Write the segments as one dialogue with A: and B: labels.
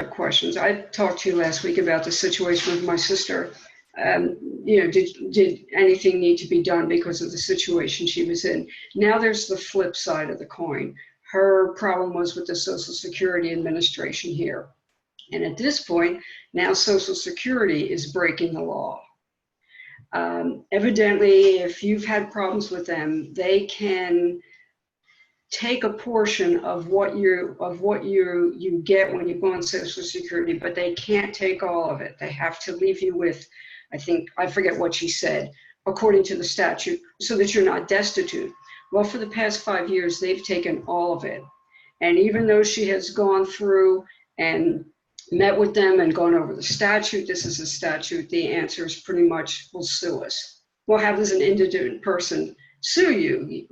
A: questions. I talked to you last week about the situation with my sister. Did anything need to be done because of the situation she was in? Now there's the flip side of the coin. Her problem was with the Social Security Administration here. And at this point, now Social Security is breaking the law. Evidently, if you've had problems with them, they can take a portion of what you get when you go on Social Security, but they can't take all of it. They have to leave you with, I forget what she said, according to the statute, so that you're not destitute. Well, for the past 5 years, they've taken all of it. And even though she has gone through and met with them and gone over the statute, this is a statute, the answer is pretty much, will sue us. Well, how does an indigent person sue you?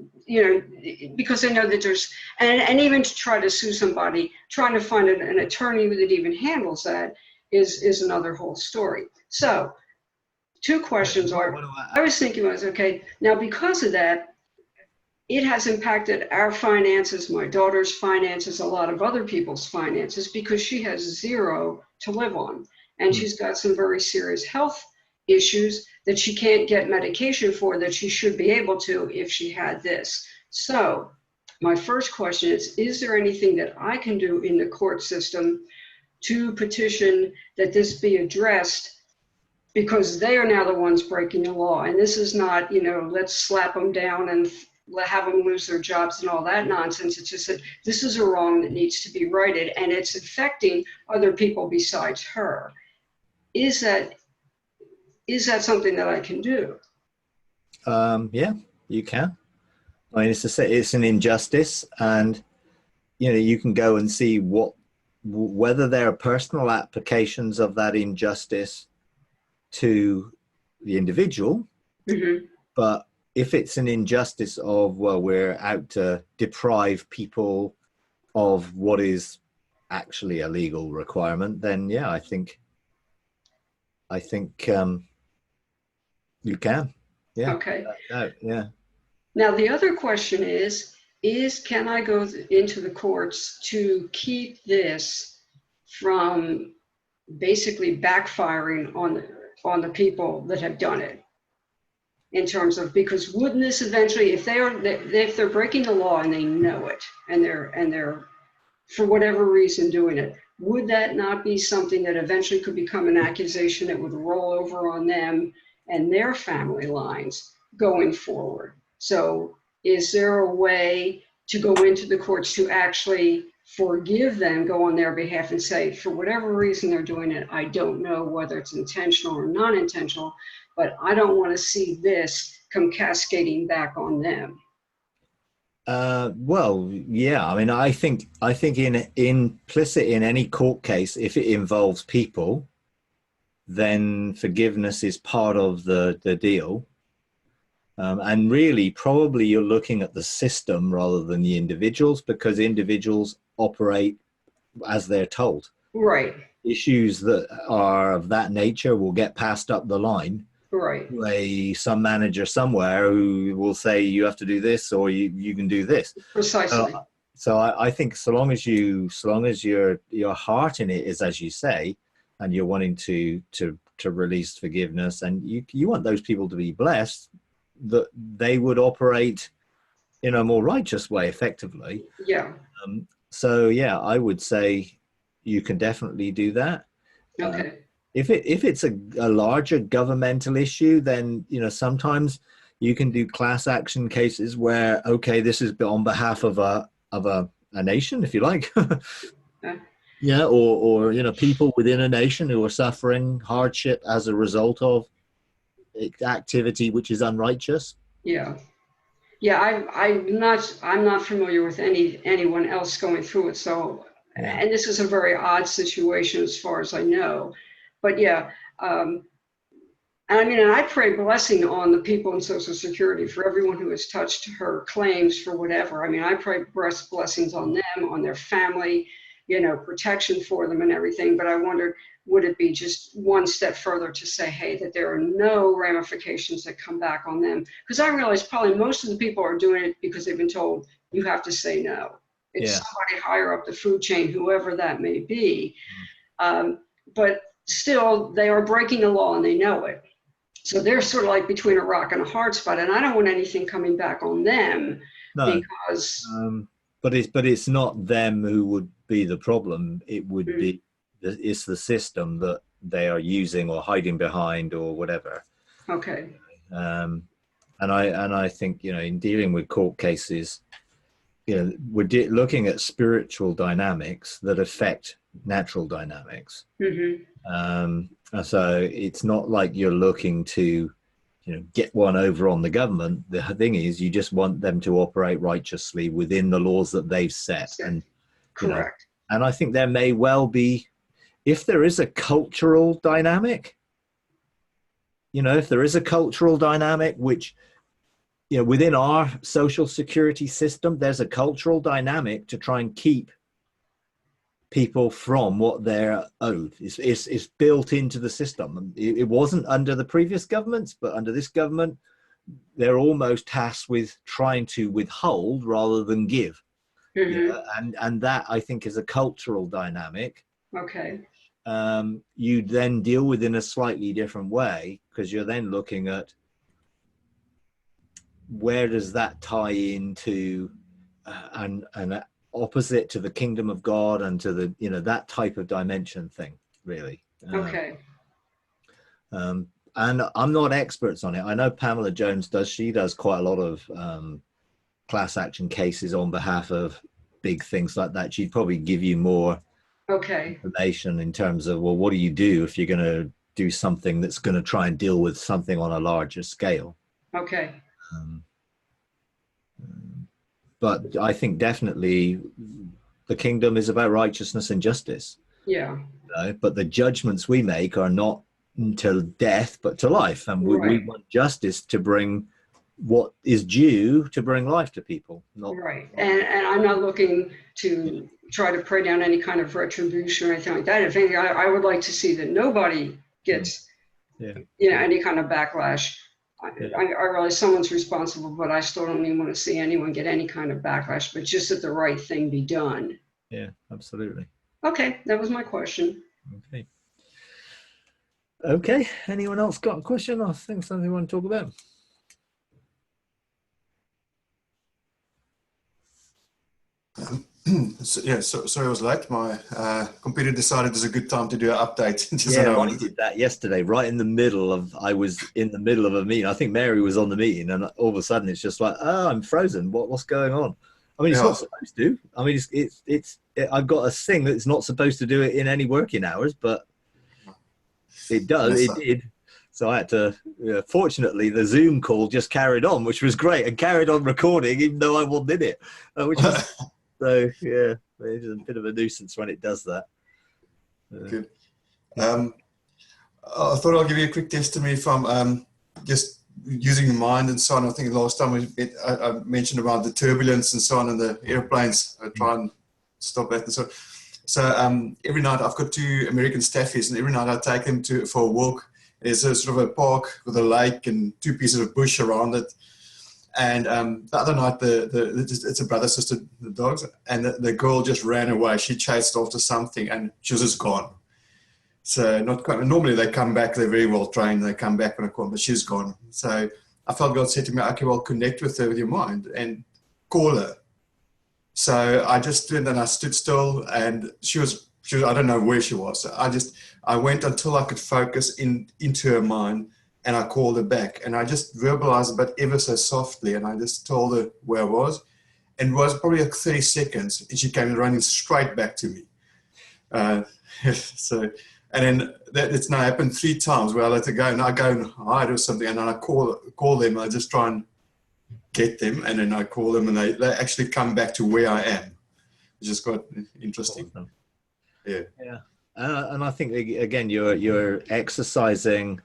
A: Because they know that there's, and even to try to sue somebody, trying to find an attorney that even handles that is another whole story. So, two questions are, I was thinking was, okay, now because of that, it has impacted our finances, my daughter's finances, a lot of other people's finances, because she has zero to live on. And she's got some very serious health issues that she can't get medication for that she should be able to if she had this. So my first question is there anything that I can do in the court system to petition that this be addressed? Because they are now the ones breaking the law. And this is not, let's slap them down and have them lose their jobs and all that nonsense. It's just that this is a wrong that needs to be righted, and it's affecting other people besides her. Is that something that I can do?
B: Yeah, you can. I mean, it's an injustice, and you can go and see whether there are personal applications of that injustice to the individual, but if it's an injustice of, well, we're out to deprive people of what is actually a legal requirement, then yeah, I think you can. Yeah.
A: Okay.
B: Yeah.
A: Now the other question is can I go into the courts to keep this from basically backfiring on the people that have done it? In terms of, because wouldn't this eventually, if they're breaking the law and they know it, and they're for whatever reason doing it, would that not be something that eventually could become an accusation that would roll over on them and their family lines going forward? So is there a way to go into the courts to actually forgive them, go on their behalf and say, for whatever reason they're doing it, I don't know whether it's intentional or non-intentional, but I don't want to see this come cascading back on them?
B: Well, yeah. I mean, I think implicit in any court case, if it involves people, then forgiveness is part of the deal. And really, probably you're looking at the system rather than the individuals, because individuals operate as they're told.
A: Right.
B: Issues that are of that nature will get passed up the line.
A: Right.
B: Some manager somewhere who will say you have to do this or you can do this.
A: Precisely.
B: So I think so long as your heart in it is, as you say, and you're wanting to release forgiveness, and you want those people to be blessed, that they would operate in a more righteous way, effectively.
A: Yeah.
B: So yeah, I would say you can definitely do that.
A: Okay.
B: If it's a larger governmental issue, then sometimes you can do class action cases where, okay, this is on behalf of a nation, if you like. Yeah, or people within a nation who are suffering hardship as a result of activity which is unrighteous.
A: Yeah. I'm not familiar with anyone else going through it. So, and this is a very odd situation as far as I know. But yeah, and I pray blessing on the people in Social Security for everyone who has touched her claims for whatever. I pray blessings on them, on their family, protection for them and everything. But I wondered, would it be just one step further to say, hey, that there are no ramifications that come back on them? Because I realize probably most of the people are doing it because they've been told you have to say no. It's somebody higher up the food chain, whoever that may be. But still, they are breaking the law and they know it. So they're sort of like between a rock and a hard spot, and I don't want anything coming back on them.
B: No,
A: Because
B: but it's not them who would be the problem. It would be it's the system that they are using or hiding behind or whatever.
A: okay.
B: And I think, you know, in dealing with court cases, you know, we're looking at spiritual dynamics that affect natural dynamics. So it's not like you're looking to, you know, get one over on the government. The thing is, you just want them to operate righteously within the laws that they've set. And
A: correct.
B: You know, and I think there may well be, if there is a cultural dynamic, you know, if there is a cultural dynamic, which, you know, within our social security system, there's a cultural dynamic to try and keep people from what they're owed. It's built into the system. It wasn't under the previous governments, but under this government, they're almost tasked with trying to withhold rather than give. Yeah, and that, I think, is a cultural dynamic.
A: Okay.
B: You then deal with in a slightly different way, because you're then looking at where does that tie into and opposite to the kingdom of God and to the, you know, that type of dimension thing, really.
A: Okay.
B: And I'm not experts on it. I know Pamela Jones does. She does quite a lot of class action cases on behalf of big things like that. She'd probably give you more information in terms of, well, what do you do if you're going to do something that's going to try and deal with something on a larger scale?
A: Okay.
B: But I think definitely the kingdom is about righteousness and justice.
A: Yeah.
B: You know? But the judgments we make are not to death, but to life. And we want justice to bring what is due to bring life to people.
A: Right. And I'm not looking to try to pray down any kind of retribution or anything like that. If anything, I would like to see that nobody gets, you know, any kind of backlash. I realize someone's responsible, but I still don't even want to see anyone get any kind of backlash, but just that the right thing be done.
B: Yeah, absolutely.
A: Okay, that was my question.
B: Okay, anyone else got a question? I think something you want to talk about.
C: Sorry I was late. My computer decided it's a good time to do an update.
B: I did that yesterday, right in the middle of, I was in the middle of a meeting. I think Mary was on the meeting, and all of a sudden it's just like, oh, I'm frozen. What's going on? I mean, it's not supposed to. I mean, I've got a thing that's not supposed to do it in any working hours, but it does. It did. So I had to, fortunately, the Zoom call just carried on, which was great, and carried on recording, even though I wasn't in it, which was... So yeah, it's a bit of a nuisance when it does that.
C: Good. I thought I'll give you a quick testimony from just using the mind and so on. I think last time I mentioned about the turbulence and so on in the airplanes. I try and stop that and so on. So every night I've got 2 American staffies, and every night I take them for a walk. There's a sort of a park with a lake and 2 pieces of bush around it. And the other night, it's a brother-sister, the dogs, and the girl just ran away. She chased after something, and she was just gone. So normally they come back, they're very well trained, they come back when I call them, but she's gone. So I felt God said to me, okay, well, connect with her with your mind and call her. So I just did, and I stood still, and she was I don't know where she was. So I went until I could focus into her mind. And I called her back, and I just verbalized it, but ever so softly. And I just told her where I was, and it was probably like 30 seconds, and she came running straight back to me. So, and then it's now happened 3 times where I let her go, and I go and hide or something, and then I call them. I just try and get them, and then I call them, and they actually come back to where I am. It's just quite interesting.
B: Awesome.
C: Yeah.
B: And I think again, you're exercising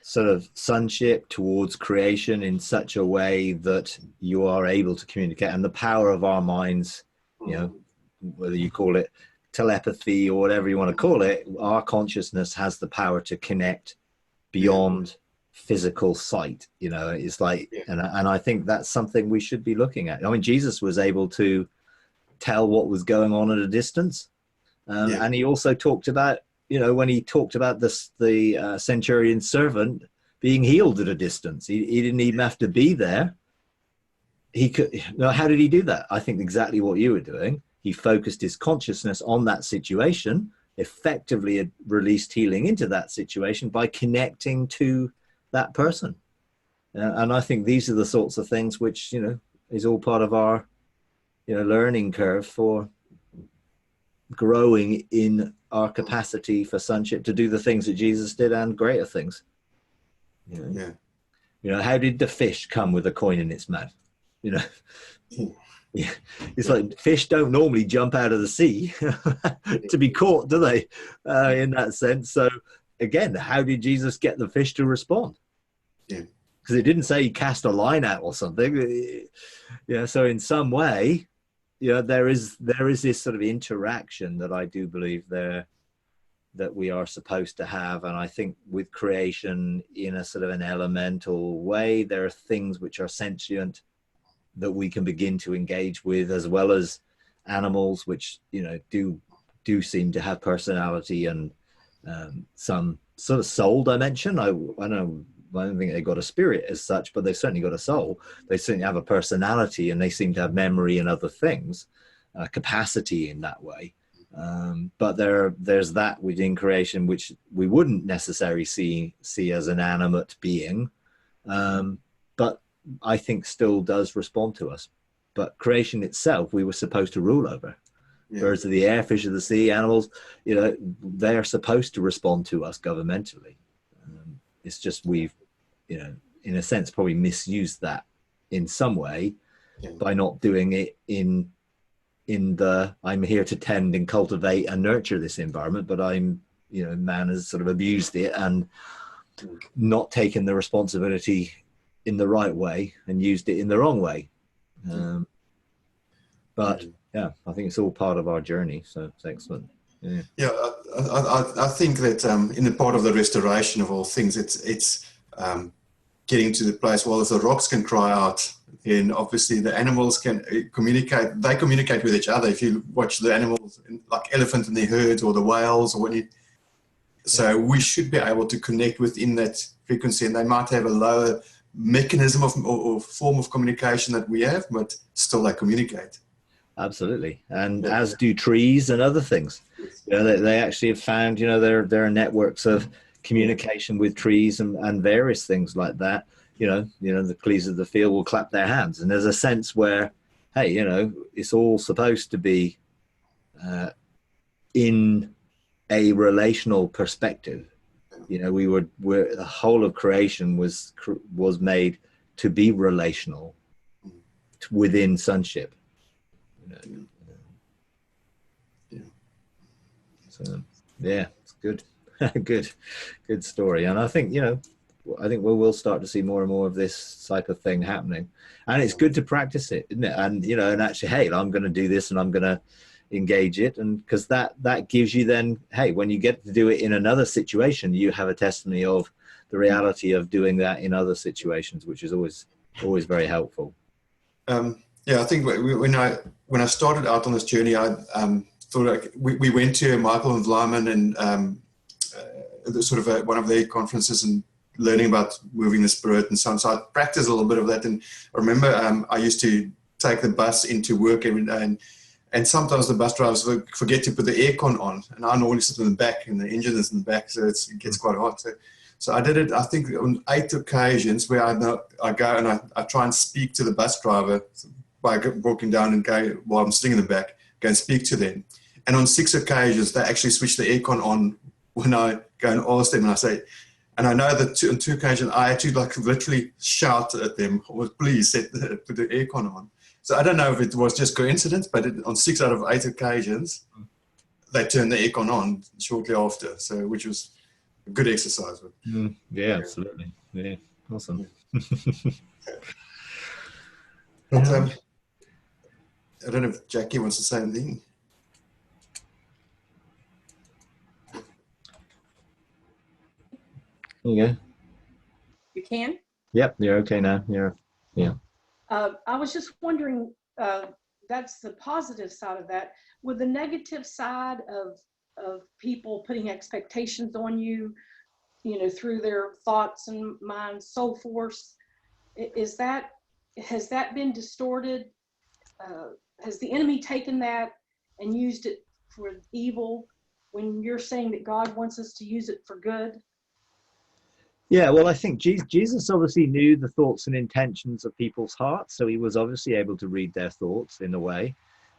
B: sort of sonship towards creation in such a way that you are able to communicate, and the power of our minds, you know, whether you call it telepathy or whatever you want to call it, our consciousness has the power to connect beyond physical sight. You know, it's like, and I think that's something we should be looking at. I mean, Jesus was able to tell what was going on at a distance, and he also talked about you know, when he talked about the centurion's servant being healed at a distance, he didn't even have to be there. He could. No, how did he do that? I think exactly what you were doing. He focused his consciousness on that situation, effectively had released healing into that situation by connecting to that person. And I think these are the sorts of things which, you know, is all part of our, you know, learning curve for growing in our capacity for sonship to do the things that Jesus did and greater things. You know?
C: Yeah.
B: You know, how did the fish come with a coin in its mouth? You know, yeah. It's like fish don't normally jump out of the sea to be caught, do they? In that sense. So again, how did Jesus get the fish to respond?
C: Yeah.
B: Because it didn't say he cast a line out or something. Yeah. So in some way, you know, there is this sort of interaction that I do believe there that we are supposed to have. And I think with creation in a sort of an elemental way, there are things which are sentient that we can begin to engage with, as well as animals, which, you know, do seem to have personality and some sort of soul dimension. I don't think they've got a spirit as such, but they've certainly got a soul. They certainly have a personality, and they seem to have memory and other things, capacity in that way. But there's that within creation which we wouldn't necessarily see as an animate being, but I think still does respond to us. But creation itself, we were supposed to rule over. Yeah. Birds of the air, fish of the sea, animals, you know, they are supposed to respond to us governmentally. It's just we've, you know, in a sense, probably misused that in some way by not doing it in the I'm here to tend and cultivate and nurture this environment, but you know, man has sort of abused it and not taken the responsibility in the right way and used it in the wrong way. But yeah, I think it's all part of our journey, so it's excellent.
C: Yeah, I think that in the part of the restoration of all things, it's getting to the place where the rocks can cry out, and obviously the animals can communicate. They communicate with each other. If you watch the animals, like elephant in their herds or the whales, or so we should be able to connect within that frequency, and they might have a lower mechanism or form of communication that we have, but still they communicate.
B: Absolutely. And as do trees and other things. You know, they actually have found, you know, there are networks of communication with trees and various things like that. You know, the trees of the field will clap their hands. And there's a sense where, hey, you know, it's all supposed to be in a relational perspective. You know, we're the whole of creation was made to be relational within sonship. So yeah, it's good. good story. And I think, you know, we will start to see more and more of this type of thing happening, and it's good to practice it, isn't it? And, you know, and actually, hey, I'm going to do this and I'm going to engage it, and because that gives you then, hey, when you get to do it in another situation, you have a testimony of the reality of doing that in other situations, which is always very helpful.
C: Yeah, I think when I started out on this journey, I thought, like, we went to Michael and Lyman and sort of one of their conferences and learning about moving the spirit and so on. So I practiced a little bit of that, and I remember I used to take the bus into work every day, and sometimes the bus drivers forget to put the aircon on, and I normally sit in the back, and the engine is in the back, so it gets quite hot. So I did it, I think, on 8 occasions where I go and I try and speak to the bus driver by walking down and go while I'm sitting in the back, go and speak to them. And on 6 occasions, they actually switch the aircon on when I go and ask them, and I say, and I know that on 2 occasions I had to like literally shout at them, please put the aircon on. So I don't know if it was just coincidence, but on 6 out of 8 occasions, they turned the aircon on shortly after. So, which was a good exercise.
B: Yeah, absolutely. Yeah, awesome.
C: But, I don't know if Jackie wants to say anything.
B: There you go.
D: You can?
B: Yep, you're okay now. Yeah.
D: I was just wondering, that's the positive side of that. Would the negative side of of people putting expectations on you, through their thoughts and minds, soul force. Has that been distorted? Has the enemy taken that and used it for evil when you're saying that God wants us to use it for good?
B: Yeah, well, I think Jesus obviously knew the thoughts and intentions of people's hearts, so he was obviously able to read their thoughts in a way,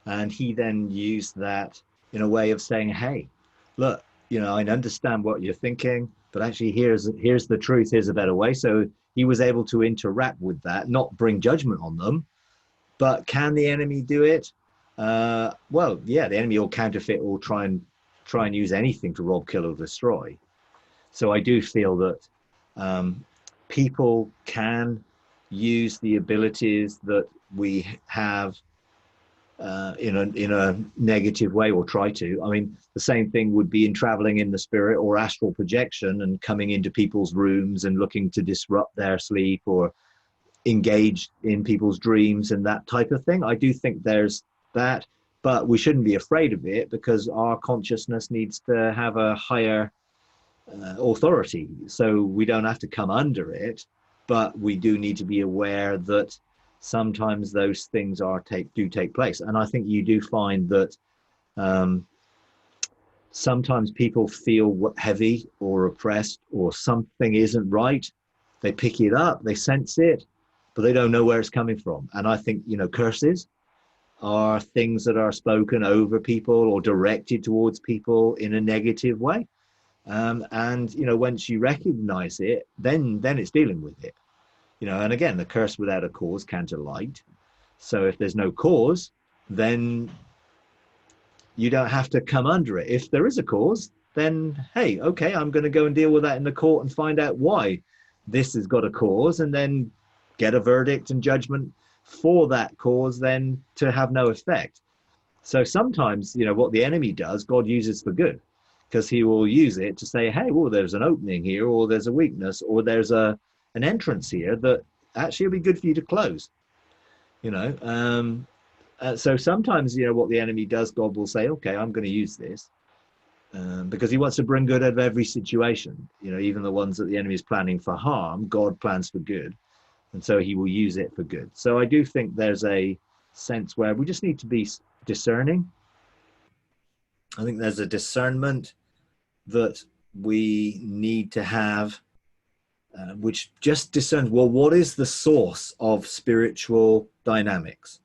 B: and he then used that in a way of saying, hey, look, I understand what you're thinking, but actually here's the truth, here's a better way. So he was able to interact with that, not bring judgment on them. But can the enemy do it? Well, yeah, the enemy will counterfeit or try and use anything to rob, kill, or destroy. So I do feel that people can use the abilities that we have in a negative way, or try to. I mean, the same thing would be in traveling in the spirit or astral projection and coming into people's rooms and looking to disrupt their sleep or engage in people's dreams and that type of thing. I do think there's that, but we shouldn't be afraid of it because our consciousness needs to have a higher authority, so we don't have to come under it, but we do need to be aware that sometimes those things do take place. And I think you do find that sometimes people feel heavy or oppressed or something isn't right. They pick it up, they sense it, but they don't know where it's coming from. And I think curses are things that are spoken over people or directed towards people in a negative way. And once you recognize it, then it's dealing with it. And again, the curse without a cause can't alight. So if there's no cause, then you don't have to come under it. If there is a cause, then hey, okay, I'm going to go and deal with that in the court and find out why this has got a cause, and then get a verdict and judgment for that cause then to have no effect. So sometimes, what the enemy does, God uses for good, because he will use it to say, hey, well, there's an opening here, or there's a weakness, or there's an entrance here that actually will be good for you to close. So sometimes, what the enemy does, God will say, okay, I'm going to use this because he wants to bring good out of every situation. Even the ones that the enemy is planning for harm, God plans for good. And so he will use it for good. So I do think there's a sense where we just need to be discerning. I think there's a discernment that we need to have, which just discerns, well, what is the source of spiritual dynamics?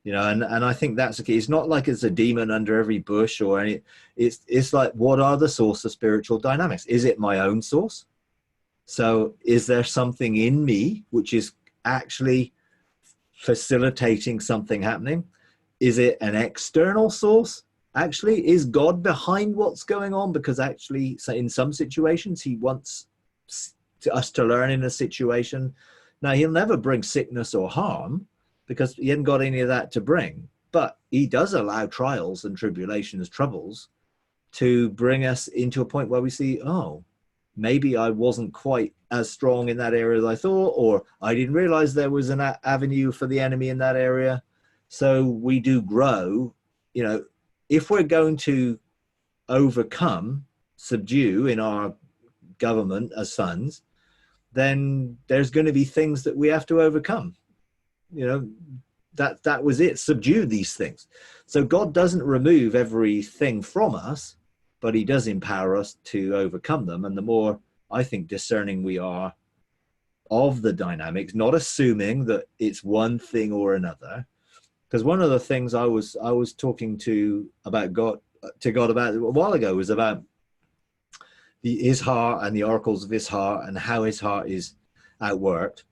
B: And I think that's the key. It's not like it's a demon under every bush or any. It's like, what are the source of spiritual dynamics? Is it my own source? So is there something in me which is actually facilitating something happening? Is it an external source? Actually, is God behind what's going on? Because actually, so in some situations, he wants us to learn in a situation. Now, he'll never bring sickness or harm because he hasn't got any of that to bring. But he does allow trials and tribulations, troubles, to bring us into a point where we see, oh, maybe I wasn't quite as strong in that area as I thought, or I didn't realize there was an avenue for the enemy in that area. So we do grow. If we're going to overcome, subdue in our government as sons, then there's going to be things that we have to overcome. That was it. Subdue these things. So God doesn't remove everything from us, but he does empower us to overcome them. And the more, I think, discerning we are of the dynamics, not assuming that it's one thing or another. Because one of the things I was talking to God about a while ago was about his heart and the oracles of his heart and how his heart is outworked.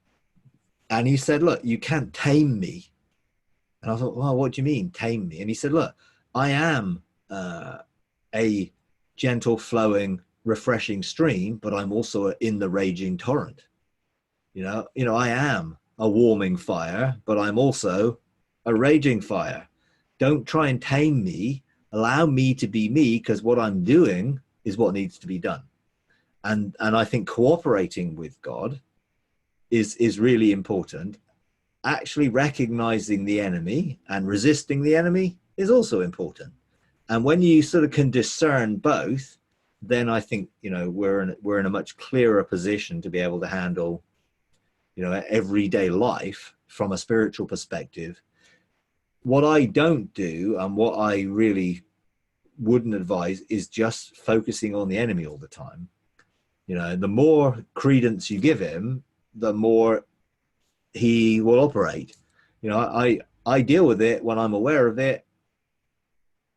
B: And he said, look, you can't tame me. And I thought, well, what do you mean, tame me? And he said, look, I am a gentle flowing, refreshing stream, but I'm also in the raging torrent. I am a warming fire, but I'm also a raging fire. Don't try and tame me. Allow me to be me, because what I'm doing is what needs to be done. And I think cooperating with God is really important. Actually recognizing the enemy and resisting the enemy is also important. And when you sort of can discern both, then I think, you know, we're in a much clearer position to be able to handle, you know, everyday life from a spiritual perspective. What I don't do, and what I really wouldn't advise, is just focusing on the enemy all the time. You know, the more credence you give him, the more he will operate. You know, I deal with it when I'm aware of it.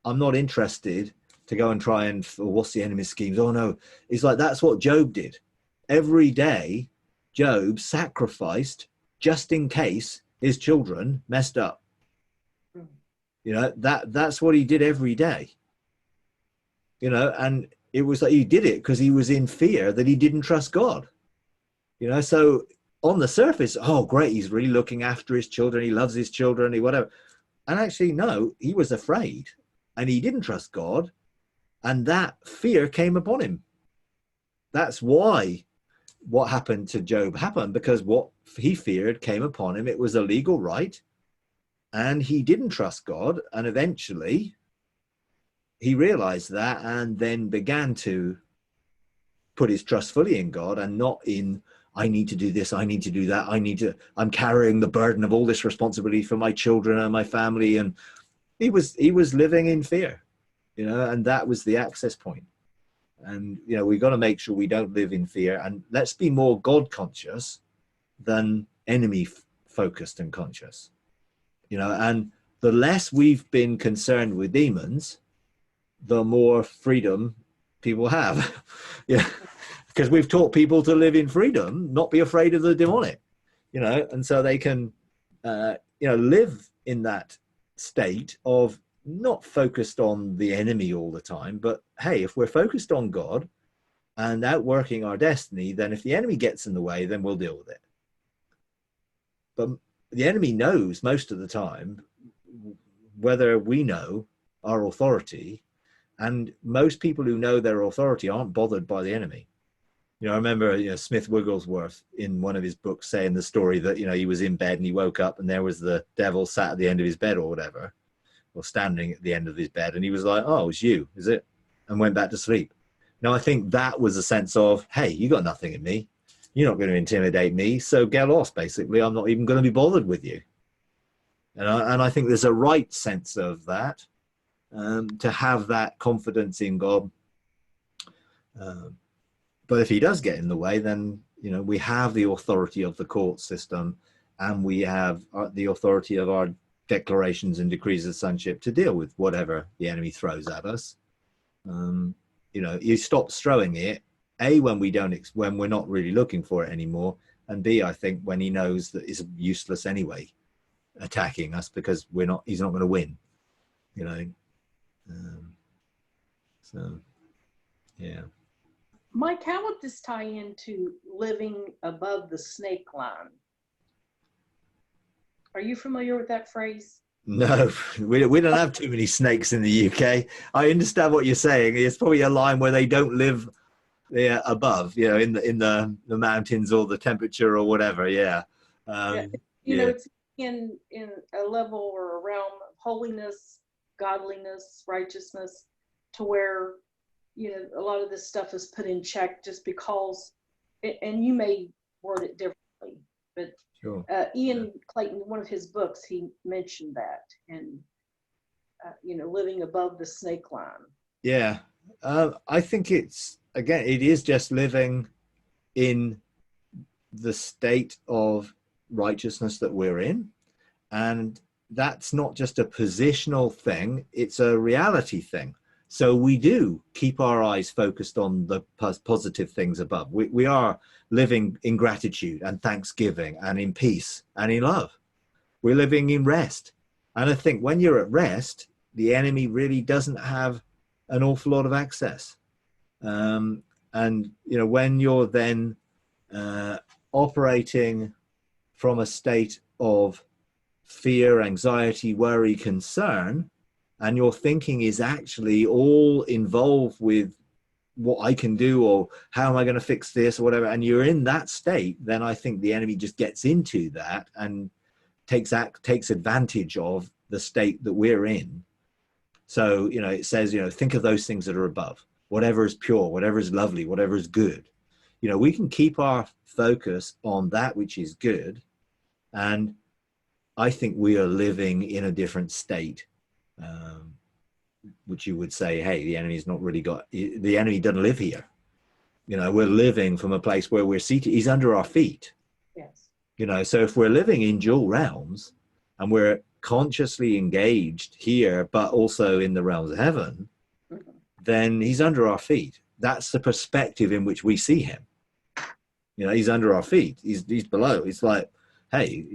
B: I'm not interested to go and try and, oh, what's the enemy's schemes? Oh no, it's like, that's what Job did. Every day, Job sacrificed just in case his children messed up. You know, that's what he did every day. You know, and it was like he did it because he was in fear that he didn't trust God. You know, so on the surface, oh great, he's really looking after his children, he loves his children, he whatever. And actually, no, he was afraid and he didn't trust God, and that fear came upon him. That's why what happened to Job happened, because what he feared came upon him. It was a legal right, and he didn't trust God, and eventually he realized that, and then began to put his trust fully in God and not in, I need to do this, I need to do that, I'm carrying the burden of all this responsibility for my children and my family. And he was living in fear, you know, and that was the access point. And, you know, we've got to make sure we don't live in fear, and let's be more God conscious than enemy focused and conscious, you know. And the less we've been concerned with demons, the more freedom people have. Yeah, because we've taught people to live in freedom, not be afraid of the demonic, you know, and so they can, you know, live in that state of not focused on the enemy all the time, but hey, if we're focused on God and outworking our destiny, then if the enemy gets in the way, then we'll deal with it. But the enemy knows most of the time whether we know our authority, and most people who know their authority aren't bothered by the enemy. You know, I remember, you know, Smith Wigglesworth in one of his books saying the story that, you know, he was in bed and he woke up and there was the devil sat at the end of his bed or whatever, or standing at the end of his bed, and he was like, oh, it's you, is it? And went back to sleep. Now, I think that was a sense of, hey, you got nothing in me. You're not going to intimidate me, so get lost, basically. I'm not even going to be bothered with you. And I think there's a right sense of that, to have that confidence in God. But if he does get in the way, then, you know, we have the authority of the court system, and we have the authority of our declarations and decrees of sonship to deal with whatever the enemy throws at us. You know, he stops throwing it, A, when when we're not really looking for it anymore, and B, I think when he knows that it's useless anyway, attacking us, because he's not going to win, you know. So, yeah.
D: Mike, how would this tie into living above the snake line? Are you familiar with that phrase?
B: No, we don't have too many snakes in the UK. I understand what you're saying. It's probably a line where they don't live above, you know, in the mountains or the temperature or whatever. Yeah.
D: You know, it's in a level or a realm of holiness, godliness, righteousness, to where, you know, a lot of this stuff is put in check just because, and you may word it differently, but
B: sure.
D: Ian Clayton, one of his books, he mentioned that, and you know, living above the snake line.
B: Yeah, I think it is just living in the state of righteousness that we're in, and that's not just a positional thing, it's a reality thing. So we do keep our eyes focused on the positive things above. We are living in gratitude and thanksgiving and in peace and in love. We're living in rest. And I think when you're at rest, the enemy really doesn't have an awful lot of access. And, you know, when you're then operating from a state of fear, anxiety, worry, concern, and your thinking is actually all involved with what I can do or how am I going to fix this or whatever, and you're in that state, then I think the enemy just gets into that and takes advantage of the state that we're in So, it says, think of those things that are above, whatever is pure, whatever is lovely, whatever is good. We can keep our focus on that which is good. And I think we are living in a different state, which you would say, hey, the enemy doesn't live here. We're living from a place where we're seated. He's under our feet.
D: Yes.
B: So if we're living in dual realms and we're consciously engaged here, but also in the realms of heaven, then he's under our feet. That's the perspective in which we see him. He's under our feet. He's below. It's like, hey,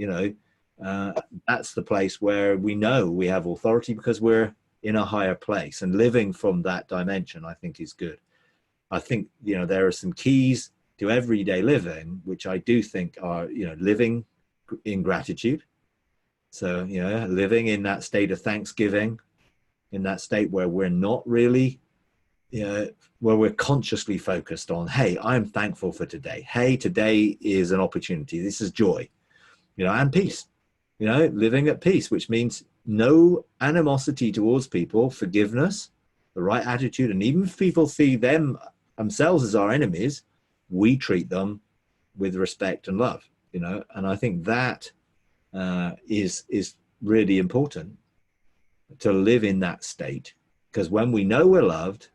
B: that's the place where we know we have authority because we're in a higher place, and living from that dimension, I think, is good. I think, there are some keys to everyday living, which I do think are, living in gratitude. So, living in that state of thanksgiving, in that state where we're not really, where we're consciously focused on, hey, I'm thankful for today. Hey, today is an opportunity. This is joy, and peace, living at peace, which means no animosity towards people, forgiveness, the right attitude. And even if people see themselves as our enemies, we treat them with respect and love, and I think that is really important, to live in that state, because when we know we're loved,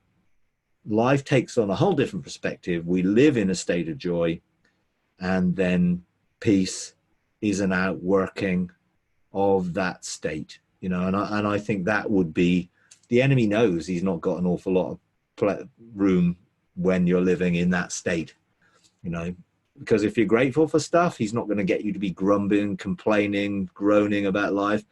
B: life takes on a whole different perspective. We live in a state of joy, and then peace is an outworking of that state, and I think that would be, the enemy knows he's not got an awful lot of room when you're living in that state, because if you're grateful for stuff, he's not going to get you to be grumbling, complaining, groaning about life.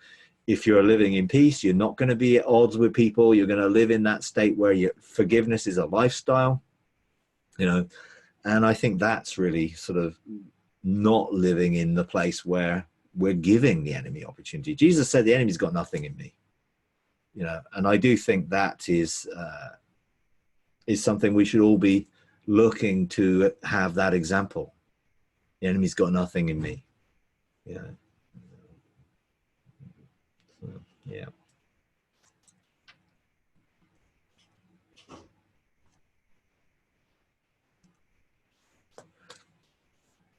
B: If you're living in peace, you're not going to be at odds with people. You're going to live in that state where your forgiveness is a lifestyle, and I think that's really sort of not living in the place where we're giving the enemy opportunity. Jesus said the enemy's got nothing in me, and I do think that is something we should all be looking to have, that example. The enemy's got nothing in me. Yeah.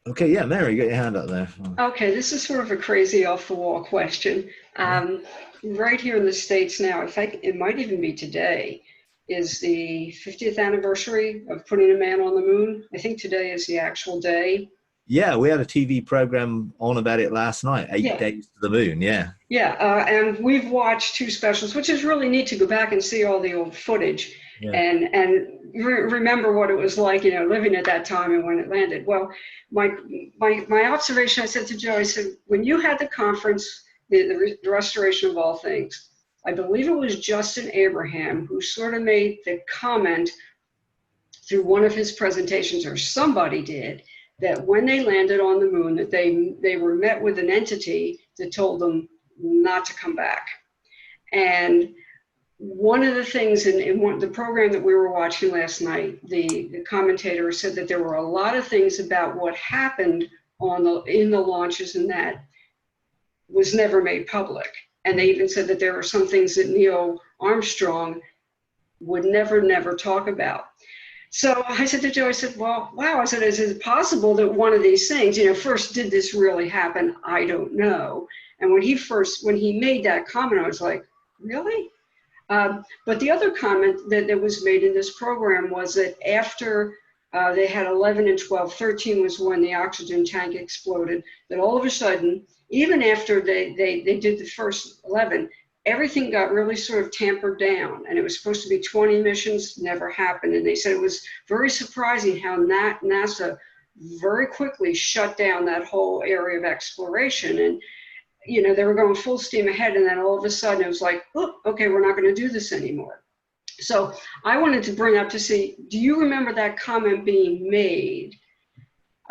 B: Okay, yeah, Mary, you got your hand up there.
A: Okay, this is sort of a crazy off-the-wall question. Right here in the States now, in fact, it might even be today, is the 50th anniversary of putting a man on the moon. I think today is the actual day.
B: Yeah, we had a TV program on about it last night, 8 Days to the Moon, yeah.
A: Yeah, and we've watched 2 specials, which is really neat to go back and see all the old footage and remember what it was like, living at that time and when it landed. Well, my observation, I said to Joe, I said, when you had the conference, the restoration of all things, I believe it was Justin Abraham who sort of made the comment through one of his presentations, or somebody did, that when they landed on the moon, that they were met with an entity that told them not to come back. And one of the things in the program that we were watching last night, the commentator said that there were a lot of things about what happened in the launches and that was never made public. And they even said that there were some things that Neil Armstrong would never talk about. So I said to Joe, I said, well, wow, I said, is it possible that one of these things, first, did this really happen? I don't know. And when he made that comment, I was like, really? But the other comment that was made in this program was that after they had 11 and 12, 13 was when the oxygen tank exploded, that all of a sudden, even after they did the first 11, everything got really sort of tampered down, and it was supposed to be 20 missions, never happened. And they said it was very surprising how NASA very quickly shut down that whole area of exploration. And, they were going full steam ahead, and then all of a sudden it was like, oh, okay, we're not going to do this anymore. So I wanted to bring up to see, do you remember that comment being made?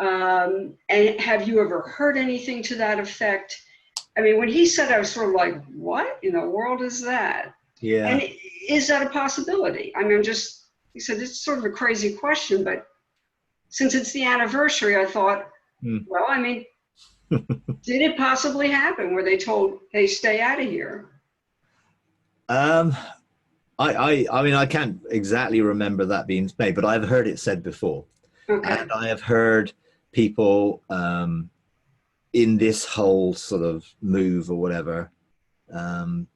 A: And have you ever heard anything to that effect? I mean, when he said, I was sort of like, what in the world is that?
B: Yeah.
A: And is that a possibility? I mean, he said, it's sort of a crazy question, but since it's the anniversary, I thought, well, I mean, did it possibly happen where they told, hey, stay out of here?
B: I mean, I can't exactly remember that being made, but I've heard it said before.
A: Okay.
B: And I have heard people in this whole sort of move or whatever,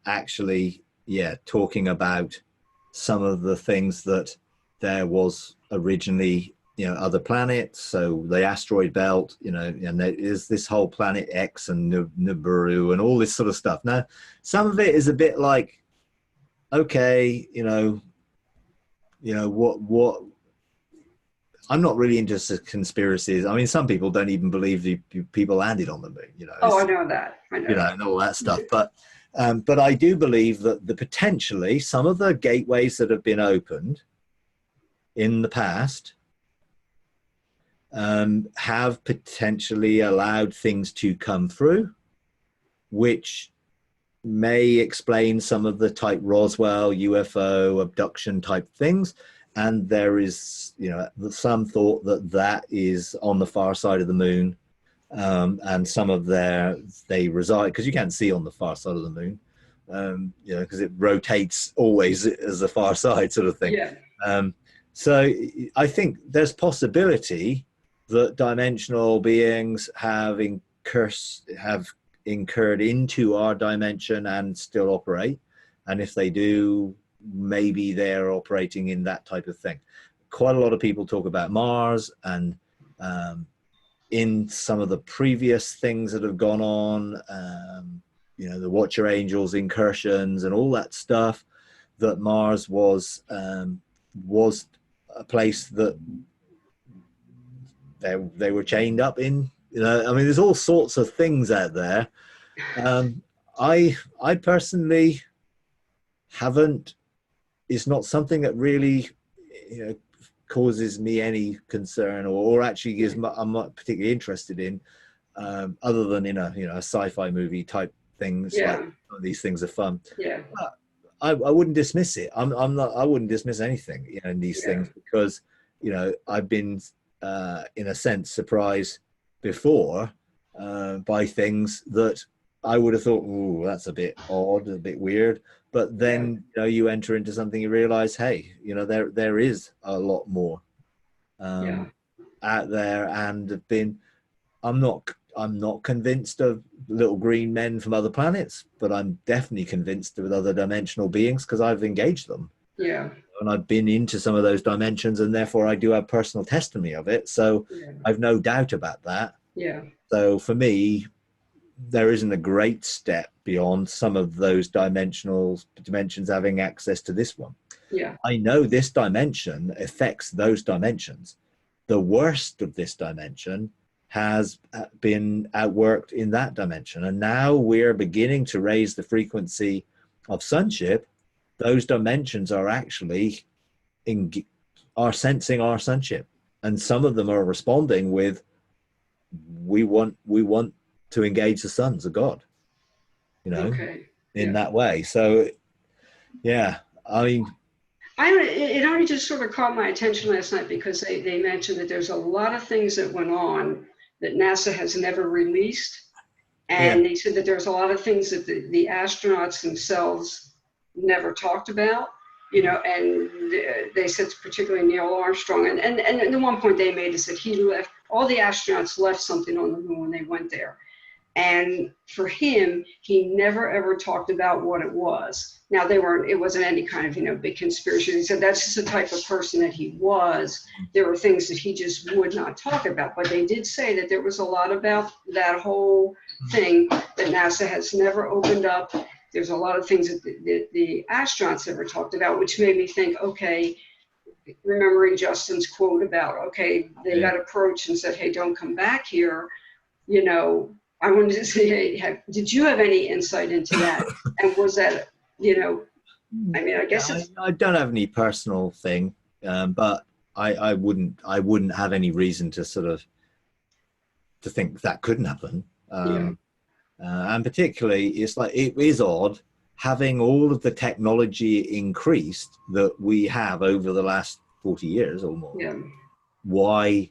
B: actually, yeah, talking about some of the things that there was originally, you know, other planets. So the asteroid belt, you know, and there is this whole planet X and Nibiru and all this sort of stuff. Now, some of it is a bit like, okay, what I'm not really into conspiracies. I mean, some people don't even believe the people landed on the moon, you know.
A: Oh, I know that. I know
B: You know,
A: that.
B: and all that stuff. But I do believe that potentially some of the gateways that have been opened in the past have potentially allowed things to come through, which may explain some of the type Roswell UFO abduction type things. And there is, you know, some thought that that is on the far side of the moon, and some of they reside, because you can't see on the far side of the moon, you know, because it rotates always as the far side sort of thing.
A: Yeah.
B: So I think there's possibility that dimensional beings have incurred into our dimension and still operate. And if they do, maybe they're operating in that type of thing. Quite a lot of people talk about Mars, and in some of the previous things that have gone on, you know, the Watcher Angels incursions and all that stuff, that Mars was a place that they were chained up in. You know, I mean, there's all sorts of things out there. I personally haven't. It's not something that really, you know, causes me any concern, or actually I'm not particularly interested in, other than in a, you know, a sci-fi movie type things.
A: Yeah.
B: Like these things are fun.
A: Yeah.
B: But I wouldn't dismiss it. I'm not. I wouldn't dismiss anything, you know, in these things, because, you know, I've been in a sense surprised before by things that I would have thought, ooh, that's a bit odd, a bit weird. But then, you know, you enter into something, you realize, hey, you know, there is a lot more out there, and have been. I'm not convinced of little green men from other planets, but I'm definitely convinced with other dimensional beings, because I've engaged them.
A: Yeah.
B: And I've been into some of those dimensions, and therefore I do have personal testimony of it. So I've no doubt about that.
A: Yeah.
B: So for me, there isn't a great step beyond some of those dimensions having access to this one.
A: Yeah.
B: I know this dimension affects those dimensions. The worst of this dimension has been outworked in that dimension. And now we're beginning to raise the frequency of sonship. Those dimensions are actually are sensing our sonship. And some of them are responding with, we want to engage the sons of God, you know, in that way. So, yeah, I mean,
A: it only just sort of caught my attention last night, because they mentioned that there's a lot of things that went on that NASA has never released. And they said that there's a lot of things that the astronauts themselves never talked about, you know, and they said particularly Neil Armstrong. And the one point they made is that all the astronauts left something on the moon when they went there. And for him, he never ever talked about what it was. Now it wasn't any kind of, you know, big conspiracy. He said that's just the type of person that he was. There were things that he just would not talk about, but they did say that there was a lot about that whole thing that NASA has never opened up. There's a lot of things that the astronauts never talked about, which made me think, okay, remembering Justin's quote about, okay, they got approached and said, hey, don't come back here, you know. I wanted to say, hey, did you have any insight into that? And was that, you know, I mean, I guess
B: I don't have any personal thing, but I wouldn't have any reason to sort of to think that couldn't happen. And particularly, it's like, it is odd having all of the technology increased that we have over the last 40 years or more. Why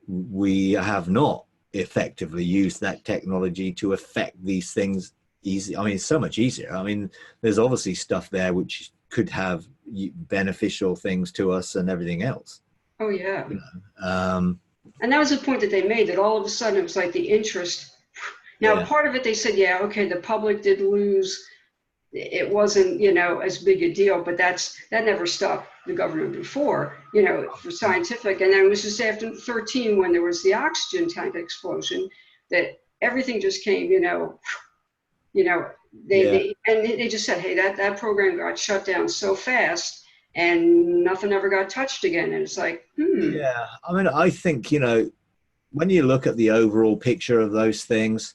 B: we have not effectively use that technology to affect these things easy. I mean, it's so much easier. I mean, there's obviously stuff there which could have beneficial things to us and everything else.
A: Oh, yeah.
B: You know?
A: And that was the point that they made, that all of a sudden it was like the interest. Now, part of it, they said, yeah, okay, the public did lose. It wasn't, you know, as big a deal, but that never stopped the government before, you know, for scientific. And then it was just after 13 when there was the oxygen tank explosion that everything just came, they just said, hey, that program got shut down so fast and nothing ever got touched again. And it's like,
B: Yeah, I mean, I think, you know, when you look at the overall picture of those things,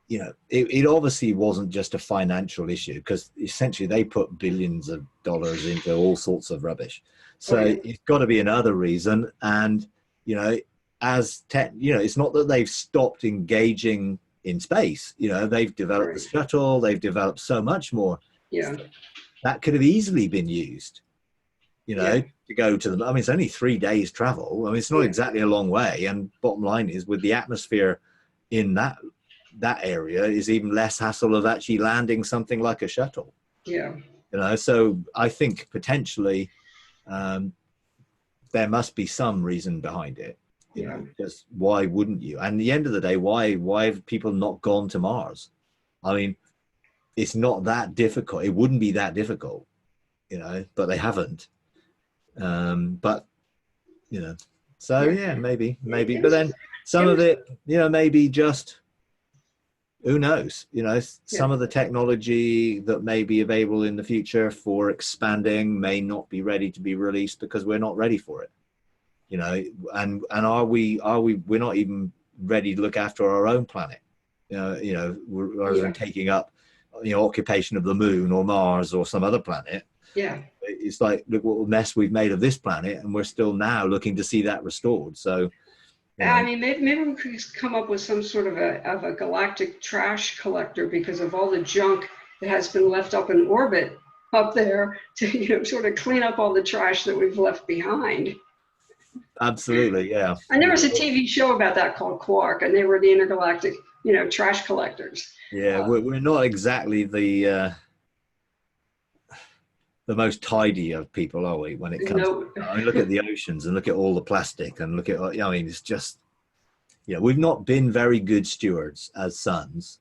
B: you know, it obviously wasn't just a financial issue, because essentially they put billions of dollars into all sorts of rubbish. So it's got to be another reason. And, you know, it's not that they've stopped engaging in space. You know, they've developed the shuttle, they've developed so much more.
A: Yeah.
B: That could have easily been used, you know, to go to them. I mean, it's only 3 days travel. I mean, it's not exactly a long way. And bottom line is, with the atmosphere in that area, is even less hassle of actually landing something like a shuttle.
A: Yeah.
B: You know, so I think potentially there must be some reason behind it. You know, just why wouldn't you? And at the end of the day, why have people not gone to Mars? I mean, it's not that difficult. It wouldn't be that difficult, you know, but they haven't. But, you know, so yeah, maybe. But then some of it, you know, maybe just, who knows, you know, some of the technology that may be available in the future for expanding may not be ready to be released because we're not ready for it, you know. And we're not even ready to look after our own planet, you know, rather than taking up, you know, occupation of the moon or Mars or some other planet. It's like, look what mess we've made of this planet, and we're still now looking to see that restored. So
A: I mean, maybe we could come up with some sort of a galactic trash collector, because of all the junk that has been left up in orbit up there, to, you know, sort of clean up all the trash that we've left behind.
B: Absolutely, yeah.
A: And there was a TV show about that called Quark, and they were the intergalactic, you know, trash collectors.
B: Yeah, we're not exactly the most tidy of people, are we, when it comes to, I mean, look at the oceans and look at all the plastic, and look at, I mean, it's just, you know, we've not been very good stewards as sons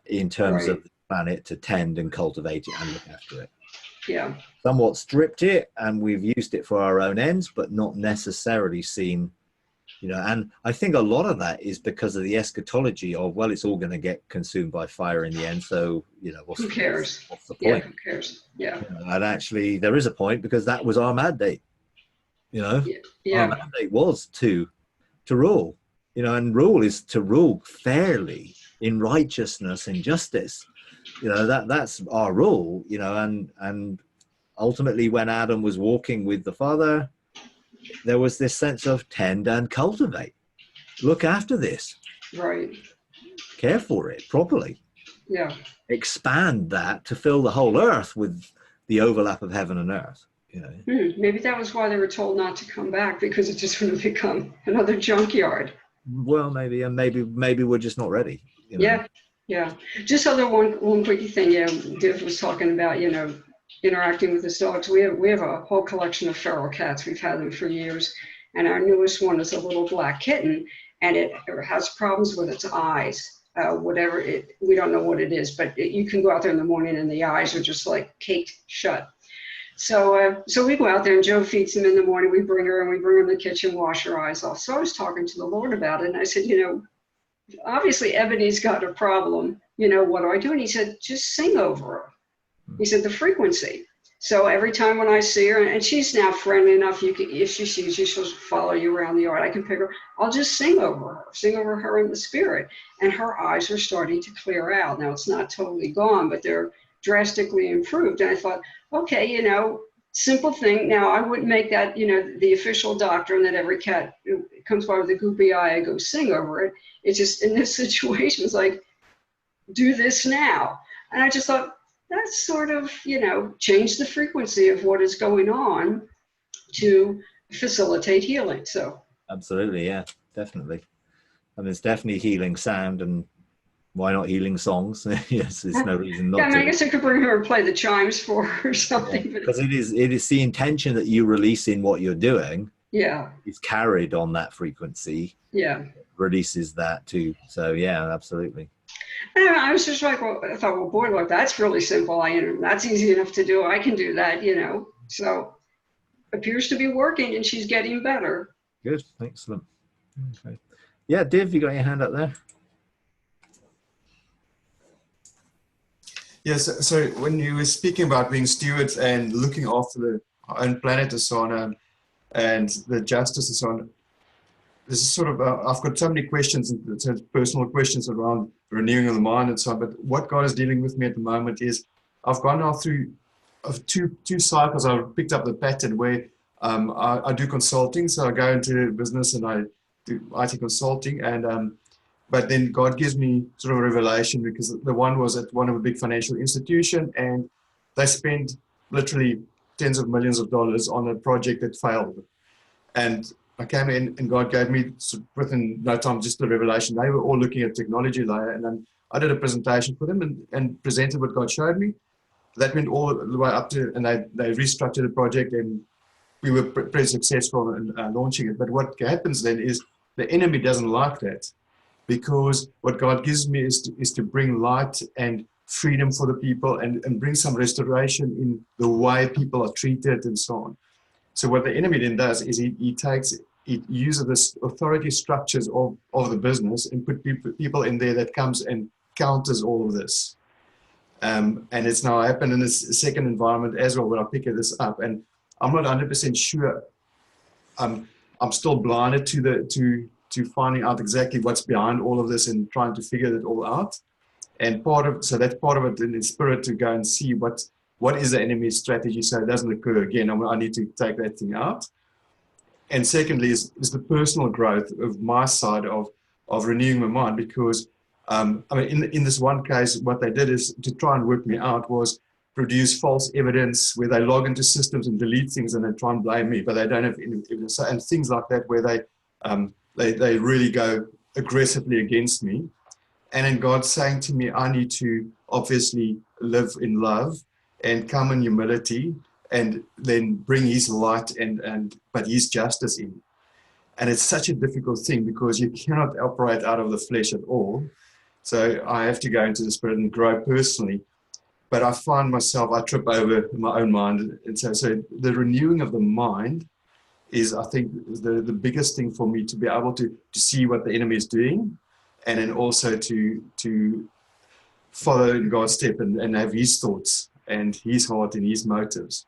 B: in terms of the planet to tend and cultivate it and look after it.
A: Yeah.
B: Somewhat stripped it, and we've used it for our own ends, but not necessarily seen, you know. And I think a lot of that is because of the eschatology of, well, it's all going to get consumed by fire in the end, so, you know,
A: who cares?
B: What's the point?
A: Who cares? Yeah.
B: You know, and actually there is a point, because that was our mandate, you know. Our mandate was to rule, you know, and rule is to rule fairly in righteousness and justice, you know. That's our rule, you know. And ultimately, when Adam was walking with the Father, there was this sense of tend and cultivate, look after this, care for it properly, expand that to fill the whole earth with the overlap of heaven and earth, you know.
A: Maybe that was why they were told not to come back, because it's just going to become another junkyard.
B: Well, maybe, and maybe we're just not ready, you know?
A: Yeah. Just one quick thing. Yeah, Div was talking about, you know, interacting with his dogs. We have a whole collection of feral cats. We've had them for years, and our newest one is a little black kitten, and it has problems with its eyes. We don't know what it is, but you can go out there in the morning and the eyes are just like caked shut. So we go out there, and Joe feeds him in the morning. We bring her, and we bring her in the kitchen, wash her eyes off. So I was talking to the Lord about it, and I said, you know, obviously Ebony's got a problem. You know, what do I do? And he said, just sing over her. He said, the frequency. So every time when I see her, and she's now friendly enough, if she sees you, she'll follow you around the yard. I can pick her. I'll just sing over her in the spirit. And her eyes are starting to clear out. Now, it's not totally gone, but they're drastically improved. And I thought, okay, you know, simple thing. Now, I wouldn't make that, you know, the official doctrine that every cat comes by with a goopy eye, I go sing over it. It's just, in this situation, it's like, do this now. And I just thought, that's sort of, you know, change the frequency of what is going on to facilitate healing. So
B: absolutely, yeah, definitely. And there's definitely healing sound and why not healing songs? Yes, there's no reason
A: Yeah,
B: not
A: I mean, I
B: to.
A: guess I could bring her and play the chimes for her or something.
B: Because it is the intention that you release in what you're doing
A: Yeah,
B: is carried on that frequency,
A: yeah.
B: releases that too. So yeah, absolutely.
A: And I was just like, well, I thought, well, boy, look, that's really simple. That's easy enough to do. I can do that, So appears to be working, and she's getting better.
B: Good, excellent. Okay. Yeah, Div, you got your hand up there?
C: Yes, so when you were speaking about being stewards and looking after our own planet and so on, and the justice and so on, this is sort of, I've got so many questions, personal questions around renewing of the mind and so on, but what God is dealing with me at the moment is I've gone now through two cycles. I've picked up the pattern where I do consulting, so I go into business and I do IT consulting, and but then God gives me sort of a revelation, because the one was at one of a big financial institution, and they spent literally tens of millions of dollars on a project that failed. And I came in and God gave me within no time just the revelation. They were all looking at technology layer, and then I did a presentation for them and presented what God showed me. That went all the way up to, and they restructured the project, and we were pretty successful in launching it. But what happens then is the enemy doesn't like that, because what God gives me is to bring light and freedom for the people, and bring some restoration in the way people are treated and so on. So what the enemy then does is he uses this authority structures of the business and put people in there that comes and counters all of this. And it's now happened in this second environment as well, where I pick this up, and I'm not 100% sure. I'm still blinded to finding out exactly what's behind all of this and trying to figure it all out. And so that's part of it in the spirit, to go and see what is the enemy's strategy, so it doesn't occur again. I need to take that thing out. And secondly is the personal growth of my side of renewing my mind, because I mean, in this one case, what they did is to try and work me out was produce false evidence where they log into systems and delete things and they try and blame me, but they don't have any evidence, and things like that, where they really go aggressively against me. And then God's saying to me, I need to obviously live in love and come in humility, and then bring his light but his justice in. And it's such a difficult thing, because you cannot operate out of the flesh at all. So I have to go into the spirit and grow personally. But I find myself, I trip over my own mind. And so the renewing of the mind is, I think, the biggest thing for me, to be able to see what the enemy is doing, and then also to follow in God's step and have his thoughts and his heart and his motives.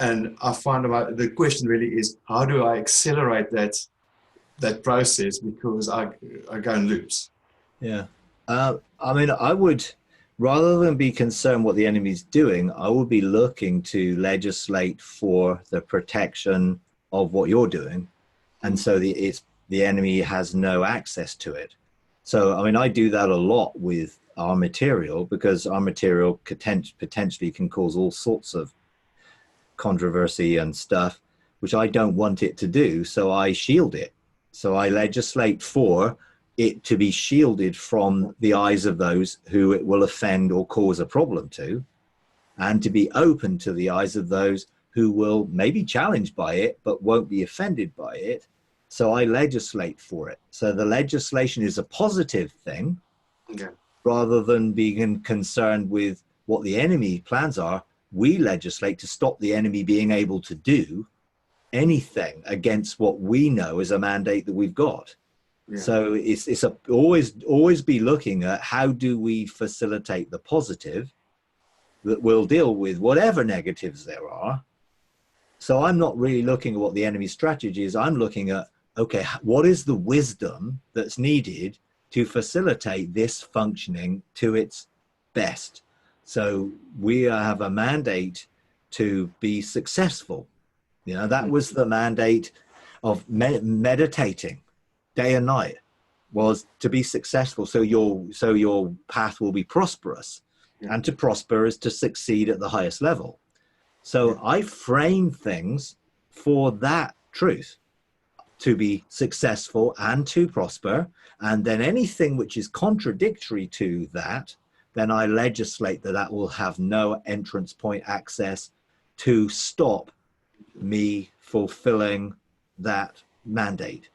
C: And I find the question really is, how do I accelerate that process, because I go in loops.
B: Yeah. I mean, I would, rather than be concerned what the enemy's doing, I would be looking to legislate for the protection of what you're doing. And so the enemy has no access to it. So, I mean, I do that a lot with our material, because our material potentially can cause all sorts of controversy and stuff, which I don't want it to do. So I shield it. So I legislate for it to be shielded from the eyes of those who it will offend or cause a problem to, and to be open to the eyes of those who will maybe be challenged by it, but won't be offended by it. So I legislate for it. So the legislation is a positive thing,
C: Okay.
B: rather than being concerned with what the enemy plans are. We legislate to stop the enemy being able to do anything against what we know is a mandate that we've got. Yeah. So it's always be looking at, how do we facilitate the positive that will deal with whatever negatives there are. So I'm not really looking at what the enemy's strategy is. I'm looking at, okay, what is the wisdom that's needed to facilitate this functioning to its best? So we have a mandate to be successful. You know, that was the mandate of meditating day and night, was to be successful. So your path will be prosperous, and to prosper is to succeed at the highest level. So I frame things for that truth, to be successful and to prosper. And then anything which is contradictory to that, then I legislate that that will have no entrance point access to stop me fulfilling that mandate.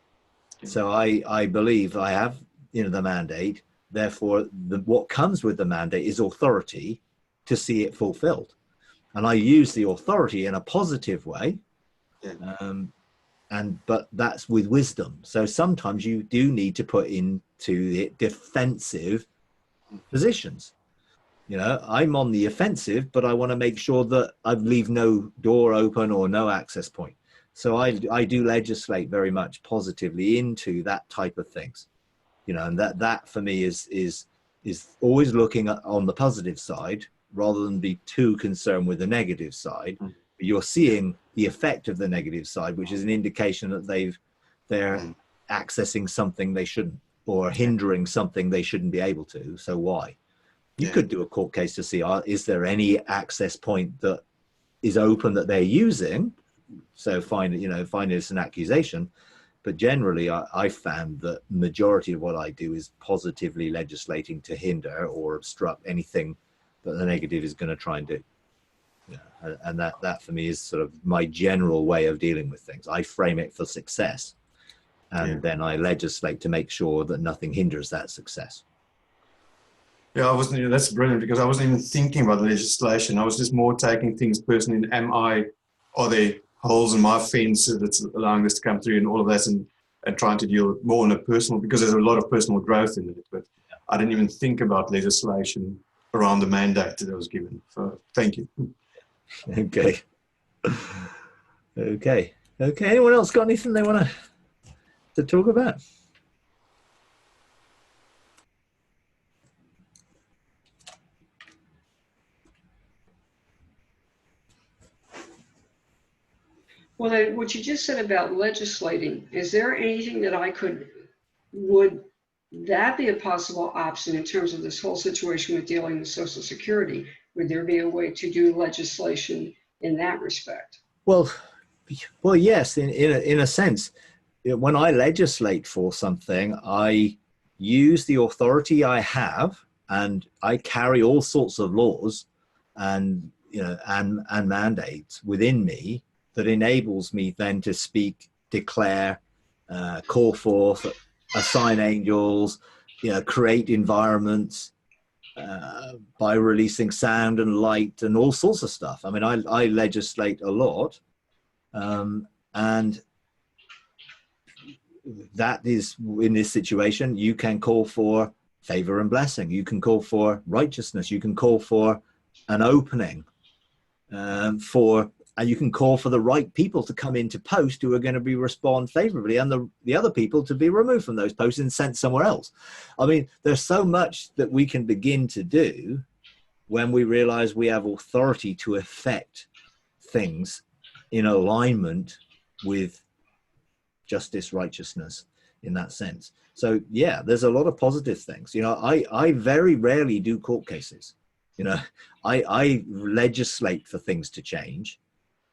B: So I believe I have, the mandate. Therefore, what comes with the mandate is authority to see it fulfilled. And I use the authority in a positive way. But that's with wisdom. So sometimes you do need to put into it defensive positions. I'm on the offensive, but I want to make sure that I leave no door open or no access point. So I do legislate very much positively into that type of things, and that for me is always looking on the positive side rather than be too concerned with the negative side. You're seeing the effect of the negative side, which is an indication that they're accessing something they shouldn't, or hindering something they shouldn't be able to. So why? You could do a court case to see, is there any access point that is open that they're using? So find it's an accusation. But generally, I found that majority of what I do is positively legislating to hinder or obstruct anything that the negative is going to try and do. And that for me is sort of my general way of dealing with things. I frame it for success, and then I legislate to make sure that nothing hinders that success.
C: Yeah, I wasn't. That's brilliant, because I wasn't even thinking about legislation. I was just more taking things personally. Are there holes in my fence that's allowing this to come through, and all of that, and trying to deal more on a personal, because there's a lot of personal growth in it. But I didn't even think about legislation around the mandate that I was given. So thank you.
B: Okay. Anyone else got anything they want to talk about?
A: Well, what you just said about legislating, is there anything that would that be a possible option in terms of this whole situation with dealing with Social Security? Would there be a way to do legislation in that respect?
B: Well, yes, in a sense. When I legislate for something, I use the authority I have, and I carry all sorts of laws and mandates within me that enables me then to speak, declare, call forth, assign angels, create environments by releasing sound and light and all sorts of stuff. I mean, I legislate a lot, and that is, in this situation, you can call for favor and blessing. You can call for righteousness. You can call for an opening and you can call for the right people to come into post who are going to respond favorably, and the other people to be removed from those posts and sent somewhere else. I mean, there's so much that we can begin to do when we realize we have authority to affect things in alignment with justice, righteousness, in that sense. So yeah, there's a lot of positive things. I very rarely do court cases. I legislate for things to change.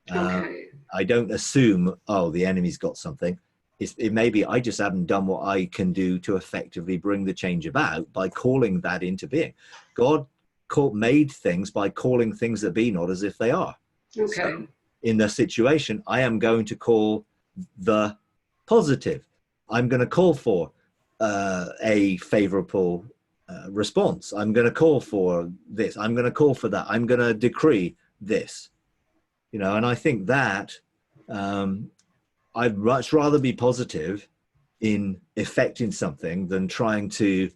A: Okay.
B: I don't assume, the enemy's got something. It may be I just haven't done what I can do to effectively bring the change about by calling that into being. God made things by calling things that be not as if they are.
A: Okay.
B: So in the situation, I am going to call the positive. I'm going to call for a favorable response. I'm going to call for this. I'm going to call for that. I'm going to decree this. And I think that I'd much rather be positive in effecting something than trying to,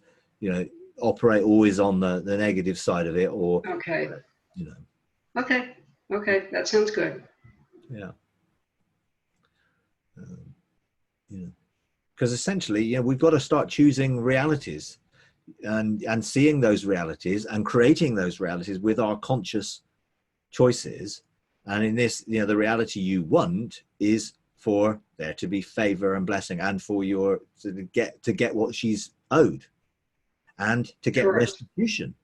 B: operate always on the negative side of it, or,
A: Okay. Okay. That sounds good.
B: Yeah. Because essentially, we've got to start choosing realities and seeing those realities and creating those realities with our conscious choices. And in this, the reality you want is for there to be favor and blessing, and for to get what she's owed, and to get
A: Correct.
B: restitution.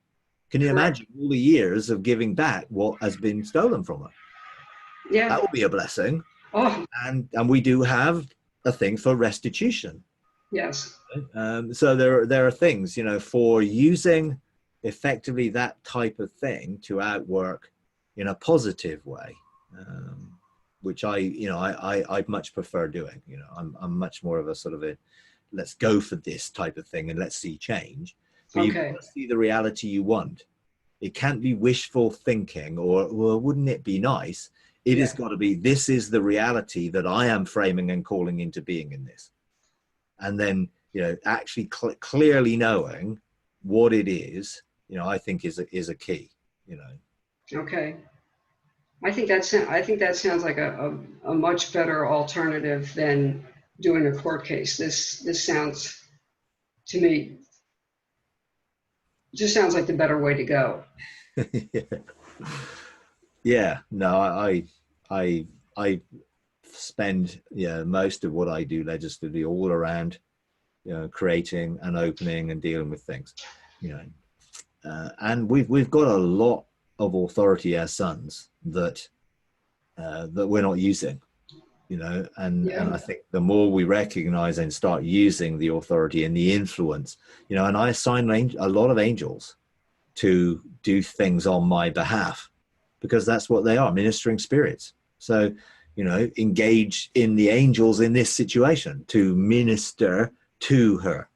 B: Can you
A: Correct.
B: imagine all the years of giving back what has been stolen from her?
A: Yeah.
B: That will be a blessing.
A: Oh,
B: And we do have a thing for restitution.
A: Yes.
B: So there are things, you know, for using effectively that type of thing to outwork in a positive way, which I much prefer doing. You know, I'm much more of a sort of a let's go for this type of thing and let's see change. But you've got to see the reality you want. It can't be wishful thinking or, well, wouldn't it be nice? It has got to be, this is the reality that I am framing and calling into being in this. And then, you know, actually clearly knowing what it is, you know, I think is a key, you know.
A: Okay. I think that sounds like a much better alternative than doing a court case. This sounds to me, just sounds like the better way to go.
B: Yeah, no, I spend most of what I do legislatively all around, you know, creating and opening and dealing with things, you know, and we've got a lot of authority as sons that we're not using, you know, and I think the more we recognize and start using the authority and the influence, you know, and I assign a lot of angels to do things on my behalf because that's what they are, ministering spirits. So, you know, engage in the angels in this situation to minister to her,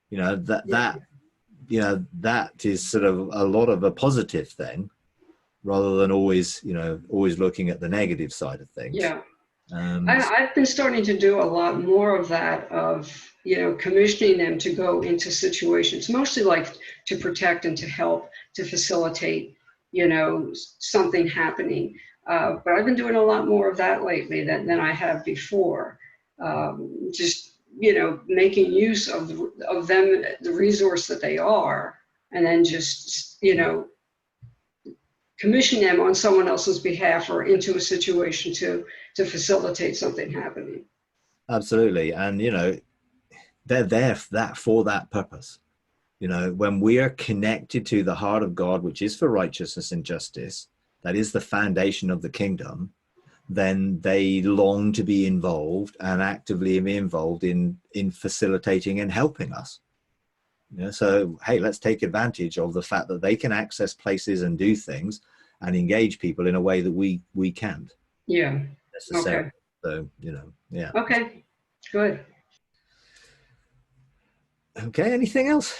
B: you know, that you know, that is sort of a lot of a positive thing rather than always looking at the negative side of things.
A: Yeah. I've been starting to do a lot more of that, of, you know, commissioning them to go into situations, mostly like to protect and to help, to facilitate, you know, something happening. But I've been doing a lot more of that lately than I have before. Just, you know, making use of them, the resource that they are, and then just, you know, commission them on someone else's behalf or into a situation to facilitate something happening.
B: Absolutely. And, you know, they're there for that purpose. You know, when we are connected to the heart of God, which is for righteousness and justice, that is the foundation of the kingdom, then they long to be involved and actively be involved in facilitating and helping us. You know, so, hey, let's take advantage of the fact that they can access places and do things and engage people in a way that we can't.
A: Yeah.
B: Necessarily.
A: Okay.
B: So, you know, yeah.
A: Okay, good.
B: Okay, anything else?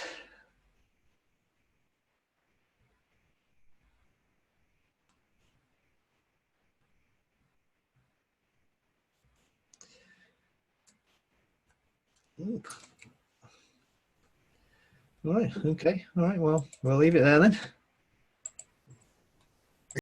B: Ooh. All right, okay, all right, well, we'll leave it there then.